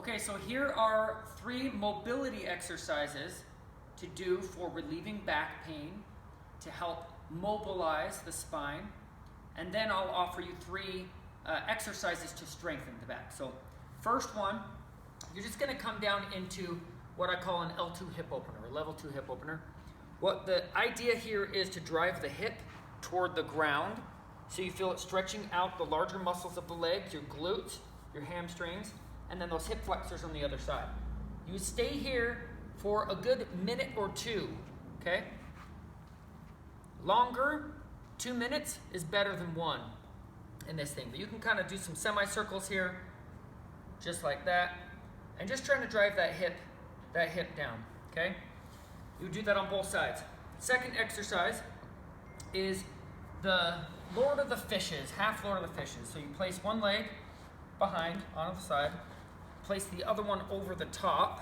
Okay, so here are 3 mobility exercises to do for relieving back pain to help mobilize the spine. And then I'll offer you 3 exercises to strengthen the back. So first one, you're just going to come down into what I call an L2 hip opener, or level 2 hip opener. What the idea here is to drive the hip toward the ground so you feel it stretching out the larger muscles of the legs, your glutes, your hamstrings, and then those hip flexors on the other side. You stay here for a good minute or 2, okay? Longer, 2 minutes is better than 1 in this thing. But you can kind of do some semicircles here, just like that, and just trying to drive that hip down, okay? You do that on both sides. Second exercise is the Lord of the Fishes, half Lord of the Fishes. So you place one leg behind on the side, place the other one over the top,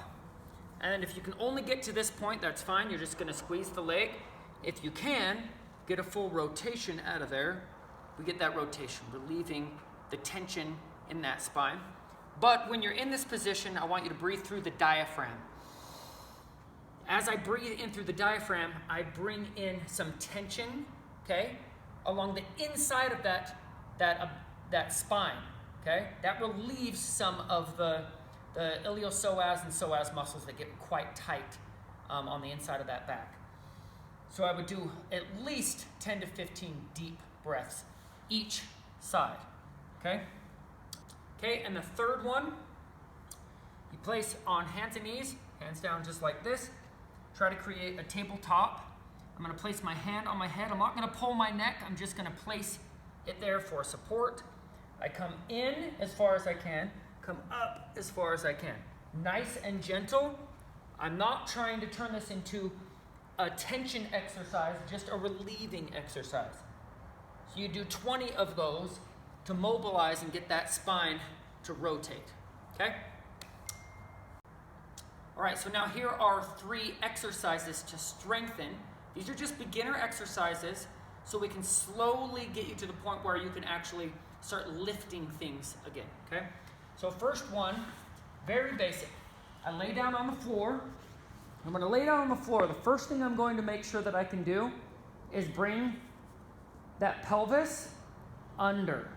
and if you can only get to this point, that's fine. You're just going to squeeze the leg. If you can, get a full rotation out of there. We get that rotation, relieving the tension in that spine. But when you're in this position, I want you to breathe through the diaphragm. As I breathe in through the diaphragm, I bring in some tension, okay, along the inside of that spine, okay? That relieves some of the iliopsoas and psoas muscles that get quite tight on the inside of that back. So I would do at least 10 to 15 deep breaths each side, okay? Okay, and the third one, you place on hands and knees, hands down just like this. Try to create a tabletop. I'm going to place my hand on my head. I'm not going to pull my neck. I'm just going to place it there for support. I come in as far as I can, come up as far as I can. Nice and gentle. I'm not trying to turn this into a tension exercise, just a relieving exercise. So you do 20 of those to mobilize and get that spine to rotate, okay? All right, so now here are 3 exercises to strengthen. These are just beginner exercises so we can slowly get you to the point where you can actually start lifting things again, okay? So first one, very basic. I lay down on the floor. I'm going to lay down on the floor. The first thing I'm going to make sure that I can do is bring that pelvis under.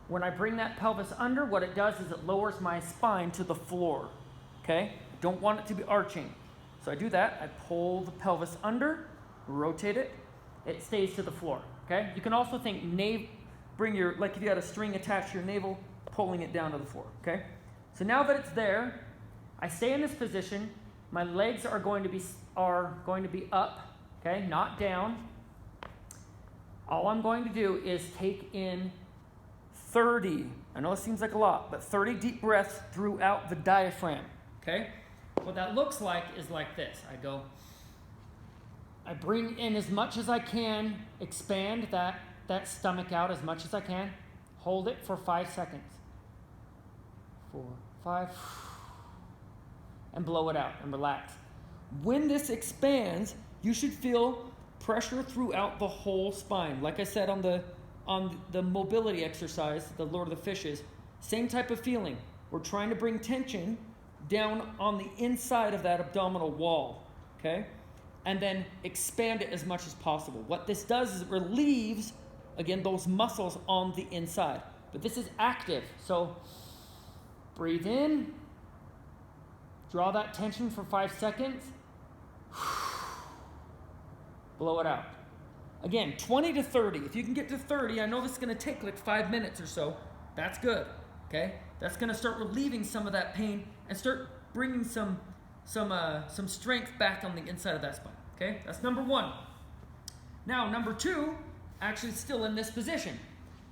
When I bring that pelvis under, what it does is it lowers my spine to the floor, okay? Don't want it to be arching. So I do that. I pull the pelvis under, rotate it. It stays to the floor, okay? You can also think bring your, like if you had a string attached to your navel, pulling it down to the floor, okay? So now that it's there, I stay in this position. My legs are going to be up, okay, not down. All I'm going to do is take in 30, I know it seems like a lot, but 30 deep breaths throughout the diaphragm, okay? What that looks like is like this. I bring in as much as I can, expand that stomach out as much as I can, hold it for 5 seconds. 4, 5, and blow it out and relax. When this expands, you should feel pressure throughout the whole spine. Like I said on the mobility exercise, the Lord of the Fishes, same type of feeling. We're trying to bring tension down on the inside of that abdominal wall, okay? And then expand it as much as possible. What this does is it relieves, again, those muscles on the inside. But this is active, so breathe in, draw that tension for 5 seconds, blow it out. Again, 20 to 30. If you can get to 30, I know this is going to take like 5 minutes or so. That's good, okay? That's going to start relieving some of that pain and start bringing some strength back on the inside of that spine, okay? That's number 1. Now, number 2, actually still in this position.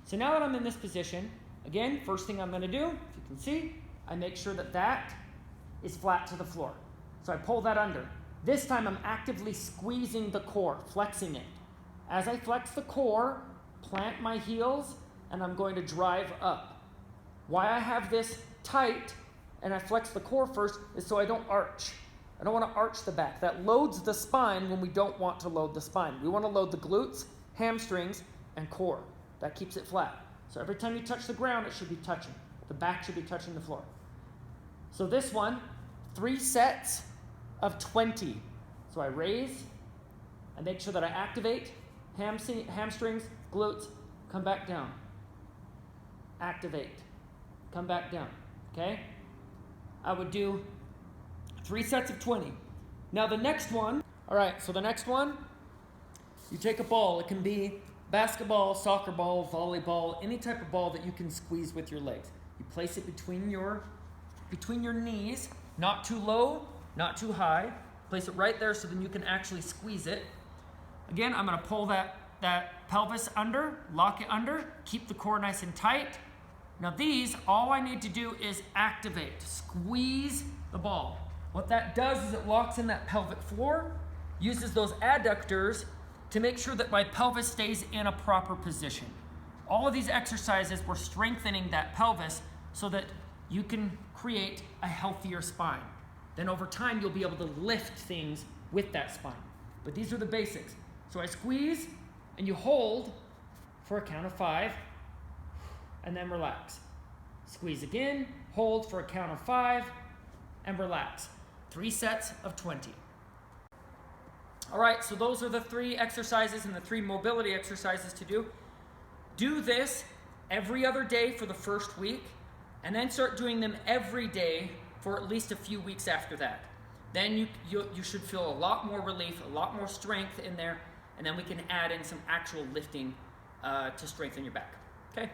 So now that I'm in this position, again, first thing I'm going to do, if you can see, I make sure that is flat to the floor. So I pull that under. This time I'm actively squeezing the core, flexing it. As I flex the core, plant my heels, and I'm going to drive up. Why I have this tight and I flex the core first is so I don't arch. I don't want to arch the back. That loads the spine when we don't want to load the spine. We want to load the glutes, hamstrings, and core. That keeps it flat. So every time you touch the ground, it should be touching. The back should be touching the floor. So this one, 3 sets of 20. So I raise, I make sure that I activate, hamstrings, glutes, come back down. Activate, come back down, okay? I would do 3 sets of 20. Now the next one, all right, so the next one, you take a ball. It can be basketball, soccer ball, volleyball, any type of ball that you can squeeze with your legs. You place it between your knees, not too low, not too high. Place it right there so then you can actually squeeze it. Again, I'm gonna pull that pelvis under, lock it under, keep the core nice and tight. Now these, all I need to do is activate, squeeze the ball. What that does is it locks in that pelvic floor, uses those adductors to make sure that my pelvis stays in a proper position. All of these exercises, we're strengthening that pelvis so that you can create a healthier spine. Then over time, you'll be able to lift things with that spine. But these are the basics. So I squeeze and you hold for a count of 5 and then relax. Squeeze again, hold for a count of 5 and relax. 3 sets of 20. All right, so those are the 3 exercises and the 3 mobility exercises to do. Do this every other day for the first week, and then start doing them every day for at least a few weeks after that. Then you should feel a lot more relief, a lot more strength in there, and then we can add in some actual lifting to strengthen your back. Okay?